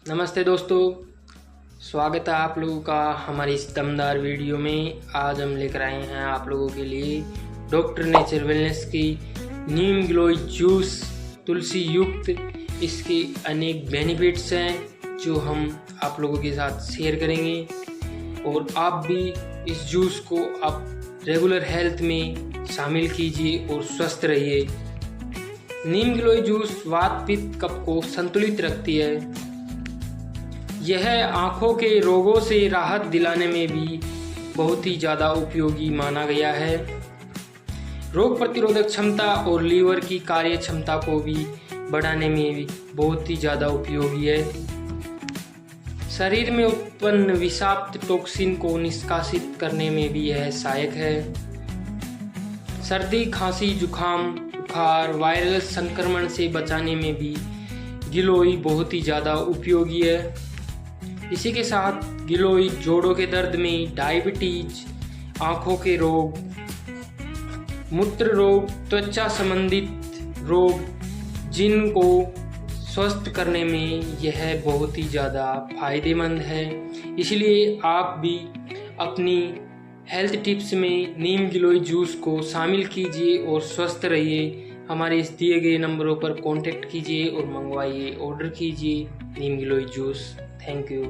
नमस्ते दोस्तों, स्वागत है आप लोगों का हमारी इस दमदार वीडियो में। आज हम लेकर आए हैं आप लोगों के लिए डॉक्टर नेचर वेलनेस की नीम ग्लोई जूस तुलसी युक्त। इसके अनेक बेनिफिट्स हैं जो हम आप लोगों के साथ शेयर करेंगे और आप भी इस जूस को आप रेगुलर हेल्थ में शामिल कीजिए और स्वस्थ रहिए। नीम गिलोय जूस वात पित्त कफ को संतुलित रखती है। यह आँखों के रोगों से राहत दिलाने में भी बहुत ही ज़्यादा उपयोगी माना गया है। रोग प्रतिरोधक क्षमता और लीवर की कार्य क्षमता को भी बढ़ाने में भी बहुत ही ज़्यादा उपयोगी है। शरीर में उत्पन्न विषाक्त टॉक्सिन को निष्कासित करने में भी यह सहायक है। सर्दी, खांसी, जुखाम, बुखार, वायरल संक्रमण से बचाने में भी गिलोय बहुत ही ज़्यादा उपयोगी है। इसी के साथ गिलोय जोड़ों के दर्द में, डायबिटीज, आँखों के रोग, मूत्र रोग, त्वचा संबंधित रोग जिनको स्वस्थ करने में यह बहुत ही ज़्यादा फायदेमंद है। इसलिए आप भी अपनी हेल्थ टिप्स में नीम गिलोय जूस को शामिल कीजिए और स्वस्थ रहिए। हमारे इस दिए गए नंबरों पर कांटेक्ट कीजिए और मंगवाइए, ऑर्डर कीजिए नीम गिलोय जूस। Thank you.